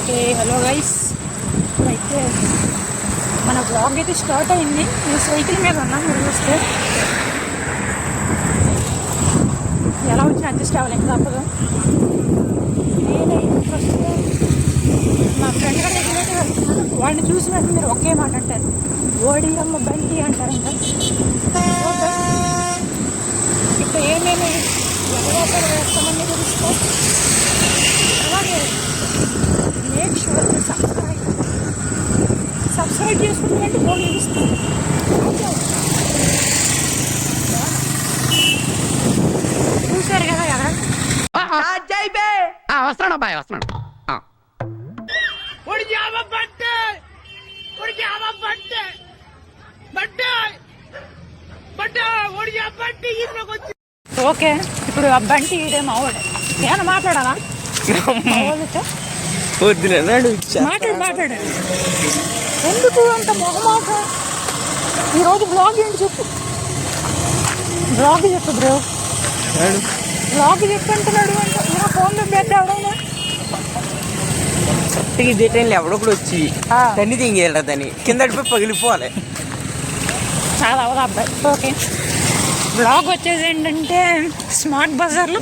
Okay hello guys, ఇప్పుడైతే మన blog అయితే స్టార్ట్ అయింది. నేను సైకిల్ మీద ఉన్నా, మీరు చూస్తే ఎలా వచ్చి అడ్జస్ట్ అవ్వలేదు తప్పదు. నేనైతే ఫస్ట్ మా ఫ్రెండ్ కూడా ఎదురైతే వెళ్తున్నాను. వాడిని చూసినట్టు మీరు ఒకే మాట అంటారు, ఓడి అమ్మ బండి అంటారంట. ఇప్పుడు ఏమేమి వ్యవహారాలు వేస్తామని తెలుసుకో. అలాగే మేక్ షూర్ సబ్స్క్రైబ్ చేసుకుంటే ఫోన్ ఇస్తాను. చూసారు కదా కదా వస్తున్నాడు అబ్బాయి వస్తున్నాడు. ఓకే, ఇప్పుడు ఆ బంటి ఇదే మా వాడు. ఏమన్నా మాట్లాడాలా? మాట్లాడు. ఎందుకు అంత మొహమాట? ఈరోజు బ్లాగ్ ఏంటి చెప్పు. బ్లాగ్ చెప్పు బ్రో. బ్లాగ్ చెప్పంటున్నాడు అంటే ఇలా ఫోన్లో పెట్టావడైనా ఇదే టైంలో ఎవడొకడు వచ్చి తన్ని తింగేయాలి, దాన్ని కింద పగిలిపోవాలి. చాలా అవదా అబ్బాయి. ఓకే, బ్లాగ్ వచ్చేది ఏంటంటే స్మార్ట్ బజార్లో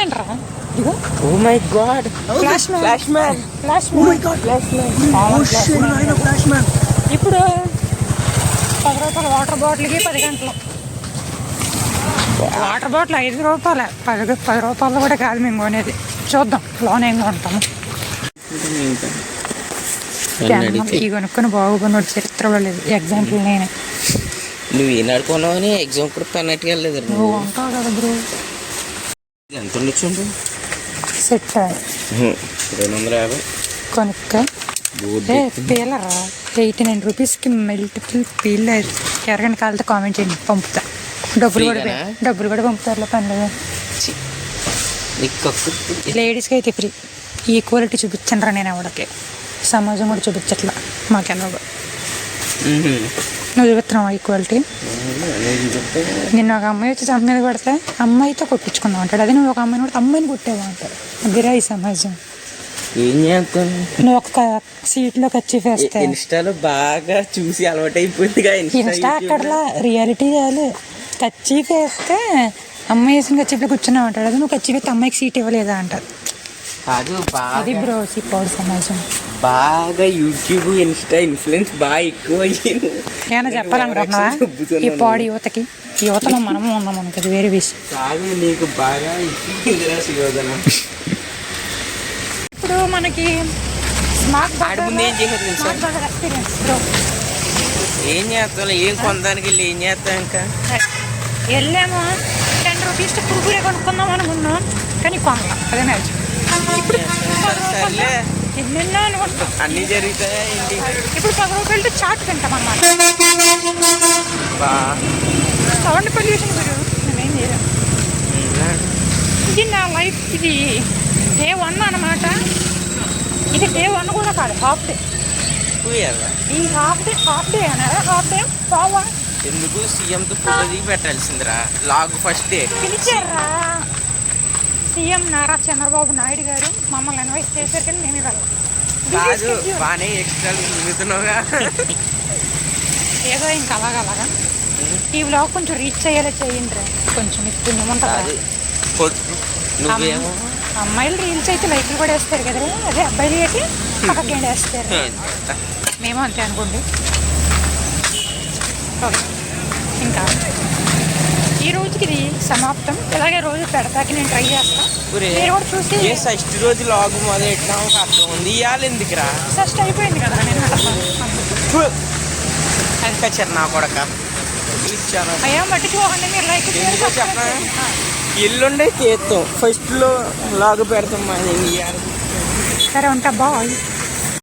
ఏంట్రా ఓ మై గాడ్ ఇప్పుడు 10 రూపాయలు వాటర్ బాటిల్కి 10 గంటలు. వాటర్ బాటిల్ 5 రూపాయలే, 10 రూపాయలు కూడా కాదు మేము కొనేది. చూద్దాం లోన్ ఏం కొంటాము. ఈ కొనుక్కొని బాగున్నాడు, చరిత్రలో లేదు. ఎగ్జాంపుల్ నేనే. నువ్వు ఈనాడు కొన్నావు అని ఎగ్జామ్ కూడా పెన్నట్టుగా వెళ్ళలేదు. నువ్వు ఉంటావు కదా బ్రో. ఎంత ఉండొచ్చు? సెట్ 250 కొనుక్క. పీలరా 89 రూపీస్కి మల్టిపుల్ పీలర్. ఎవరికైనా కాలితే కామెంట్ చేయండి, పంపుతా. డబ్బులు కూడా పంపుతారులే, పని లేదు. లేడీస్కి అయితే ఫ్రీ. ఈక్వాలిటీ చూపించండి రా. నేను ఎవరికి సమాజం కూడా చూపించట్లా మాకెన్నో. నువ్వు చూపిస్తున్నావా ఈక్వాలిటీ? నిన్న ఒక అమ్మాయి వచ్చి చంప మీద పడితే అమ్మాయితో కొట్టించుకున్నావు అంటాడు. అదే నువ్వు ఒక అమ్మాయిని కూడా అమ్మాయిని కొట్టేవా అంటాడు. అదిరా ఈ సమాజం. ఏం చేస్తాను? నువ్వు ఒక సీట్లో కచ్చిఫ్ వేస్తే ఇన్స్టాలో బాగా చూసి అలవాటు అయిపోయింది. ఇన్స్టా అక్కడలా రియాలిటీ చేయాలి. కచ్చిఫ్ వేస్తే అమ్మాయి వేసిన కచ్చిఫ్లో కూర్చున్నావు అంటాడు. అది నువ్వు కచ్చిఫ్ వేస్తే అమ్మాయికి సీట్ ఇవ్వలేదా అంటారు. అది బ్రో సిపోడు సమాజం. బాగా యూట్యూబ్ ఇన్స్టా ఇన్ఫ్లుయెన్స్ బాగా ఎక్కువ అయ్యింది. ఏమైనా చెప్పాలనుకుంటున్నావా ఈ పాడు యువతకి? యువతలో మనము ఉన్నాం అనుకో, అది వేరే విషయం. నీకు బాగా ఇప్పుడు మనకి స్మార్ట్ ఎక్స్పీరియన్స్ బ్రో. ఏం చేస్తాం? ఏం కొనడానికి వెళ్ళి ఏం చేస్తాం? ఇంకా వెళ్ళాము 10 రూపీస్ కురుకురే కొనుక్కుందాం అనుకున్నాం, కానీ కొనలా. అదే మ్యాచ్. ఇప్పుడు ఎన్నెన్నో అనుకుంటాం, అన్నీ జరుగుతాయా ఏంటి? ఇప్పుడు 10 రూపాయలతో చాట్ తింటాం అన్నమాట. సౌండ్ పొల్యూషన్ గురు మేమేం చేయలేము. ఇది నా లైఫ్. ఇది డే 1 అన్నమాట. ఇది డే 1 కూడా కాదు, హాఫ్ డే. ఈ హాఫ్ డే అన్నారా? హాఫ్ డే పోవా? ఎందుకు సీఎంతో ఫోటో దిగి పెట్టాల్సిందిరా లాగ్ ఫస్ట్ డే. పిలిచారా సీఎం నారా చంద్రబాబు నాయుడు గారు మమ్మల్ని ఇన్వైట్ చేశారు, కానీ మేమే వెళ్ళాం. బాగానే ఎక్స్ట్రా మిగుతున్నావుగా. ఏదో ఇంకా అలాగా ఈ వ్లాగ్ కొంచెం రీచ్ చేయండి రా. కొంచెం పుణ్యం ఉంటుంది. అమ్మాయిలు రీల్స్ అయితే లైక్లు కూడా వేస్తారు కదా, అదే అబ్బాయిలు అయితే పక్కకి వేస్తారు. మేము అంతే అనుకోండి. ఇంకా ఈ రోజుకి ఇది సమాప్తం. ఇలాగే రోజు పెడతాకి నేను ట్రై చేస్తాను. మీరు కూడా చూసి ఫస్ట్ రోజు లాగు మొదలెట్టినా ఒక అర్థం ఉంది. ఇవ్వాలి ఎందుకురా? ఫస్ట్ అయిపోయింది కదా నేను చిన్న కొడక అయ్యా మట్టిపోకండి. మీరు లైక్ చెప్పనా? ఎల్లుండే చేస్తాం, ఫస్ట్ లో లాగు పెడతాం. సరే ఉంటా బాయ్.